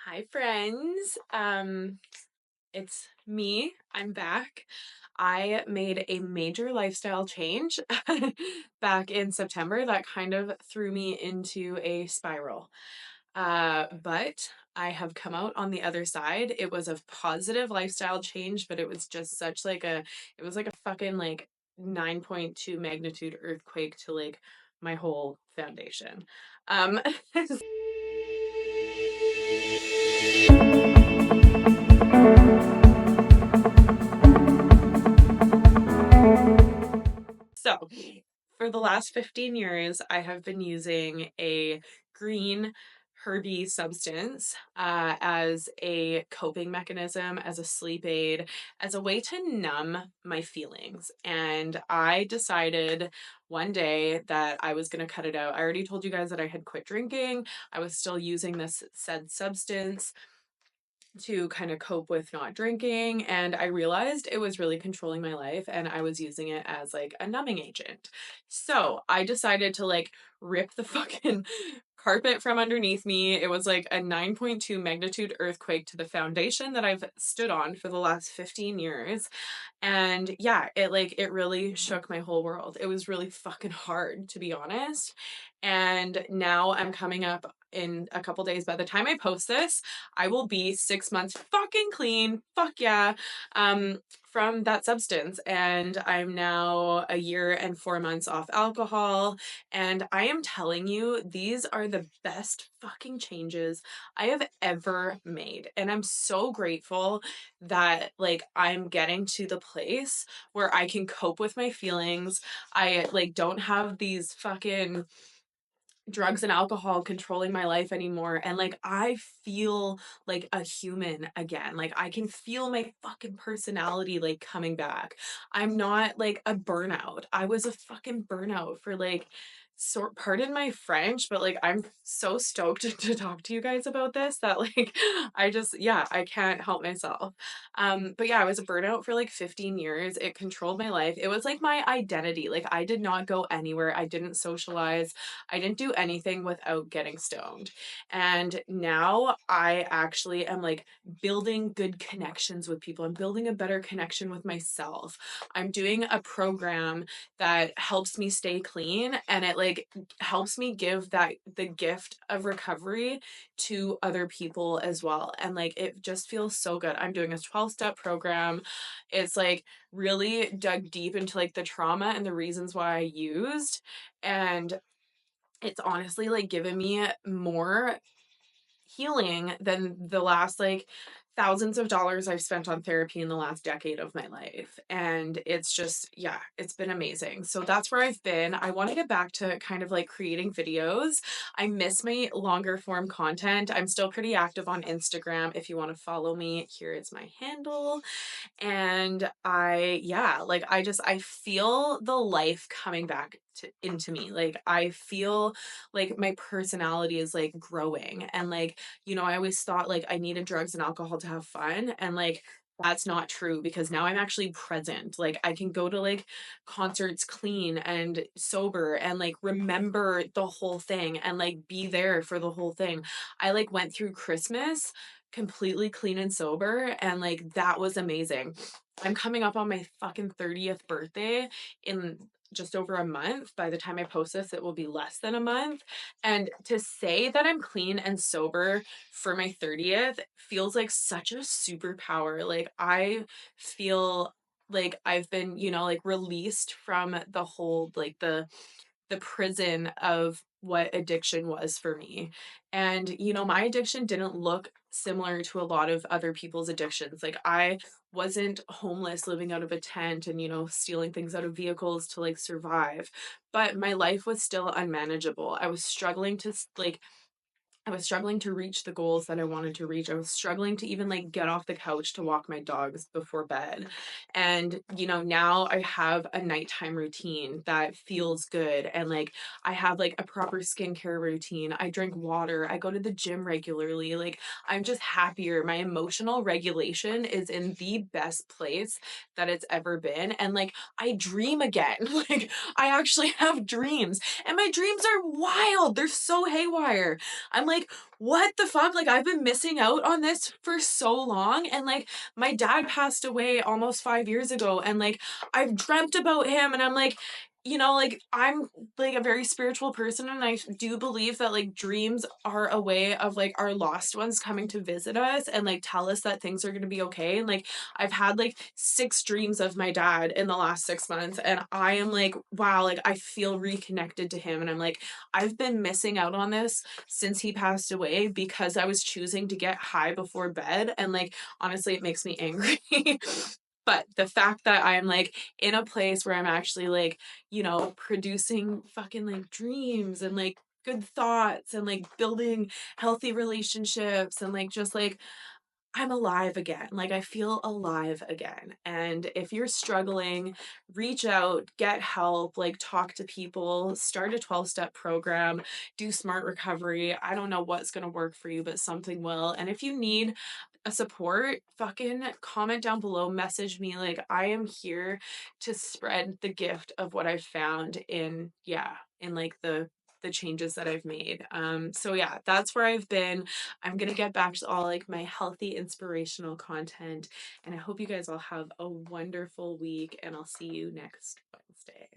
Hi, friends. It's me. I'm back. I made a major lifestyle change back in September that kind of threw me into a spiral. But I have come out on the other side. It was a positive lifestyle change, but it was just it was like a fucking like 9.2 magnitude earthquake to like my whole foundation. Um, So, for the last 15 years, I have been using a green herby substance as a coping mechanism, as a sleep aid, as a way to numb my feelings. And I decided one day that I was going to cut it out. I already told you guys that I had quit drinking. I was still using this said substance to kind of cope with not drinking, and I realized it was really controlling my life and I was using it as like a numbing agent. So I decided to like rip the fucking carpet from underneath me. It was like a 9.2 magnitude earthquake to the foundation that I've stood on for the last 15 years. And yeah, it really shook my whole world. It was really fucking hard, to be honest. And now I'm coming up in a couple days. By the time I post this, I will be 6 months fucking clean. Fuck yeah. From that substance. And I'm now a year and 4 months off alcohol. And I am telling you, these are the best fucking changes I have ever made. And I'm so grateful that like I'm getting to the place where I can cope with my feelings. I like don't have these fucking drugs and alcohol controlling my life anymore, and like I feel like a human again. Like I can feel my fucking personality like coming back. I'm not like a burnout. I was a fucking burnout for like sort pardon my French, but like I'm so stoked to talk to you guys about this that like I just yeah, I can't help myself. But yeah, I was a burnout for like 15 years. It controlled my life. It was like my identity. Like I did not go anywhere. I didn't socialize. I didn't do anything without getting stoned. And now I actually am like building good connections with people. I'm building a better connection with myself. I'm doing a program that helps me stay clean, and it like helps me give that the gift of recovery to other people as well. And like it just feels so good. I'm doing a 12-step program. It's like really dug deep into like the trauma and the reasons why I used, and it's honestly like given me more healing than the last like thousands of dollars I've spent on therapy in the last decade of my life. And it's just, yeah, it's been amazing. So that's where I've been. I want to get back to kind of like creating videos. I miss my longer form content. I'm still pretty active on Instagram. If you want to follow me, here is my handle. And I feel the life coming back into me. Like I feel like my personality is like growing, and like I always thought like I needed drugs and alcohol to have fun, and like that's not true because now I'm actually present. Like I can go to like concerts clean and sober and like remember the whole thing and like be there for the whole thing. I like went through Christmas completely clean and sober, and like that was amazing. I'm coming up on my fucking 30th birthday in just over a month. By the time I post this, it will be less than a month. And to say that I'm clean and sober for my 30th feels like such a superpower. Like I feel like I've been, like released from the whole like the prison of what addiction was for me. And, my addiction didn't look similar to a lot of other people's addictions. Like, I wasn't homeless living out of a tent and, stealing things out of vehicles to like survive. But my life was still unmanageable. I was struggling to reach the goals that I wanted to reach. I was struggling to even like get off the couch to walk my dogs before bed. And, now I have a nighttime routine that feels good. And like I have like a proper skincare routine. I drink water. I go to the gym regularly. Like I'm just happier. My emotional regulation is in the best place that it's ever been. And like I dream again. Like I actually have dreams. And my dreams are wild. They're so haywire. I'm like, what the fuck? Like, I've been missing out on this for so long. And like, my dad passed away almost 5 years ago. And like, I've dreamt about him. And I'm like, like I'm like a very spiritual person, and I do believe that like dreams are a way of like our lost ones coming to visit us and like tell us that things are going to be okay. And like I've had like 6 dreams of my dad in the last 6 months, and I am like, wow, like I feel reconnected to him. And I'm like, I've been missing out on this since he passed away because I was choosing to get high before bed. And like honestly, it makes me angry. But the fact that I'm like in a place where I'm actually like, producing fucking like dreams and like good thoughts and like building healthy relationships and like just like I'm alive again. Like I feel alive again. And if you're struggling, reach out, get help, like talk to people, start a 12-step program, do smart recovery. I don't know what's going to work for you, but something will. And if you need a support, fucking comment down below, message me. Like I am here to spread the gift of what I've found in like the changes that I've made. So yeah, that's where I've been. I'm gonna get back to all like my healthy inspirational content, and I hope you guys all have a wonderful week, and I'll see you next Wednesday.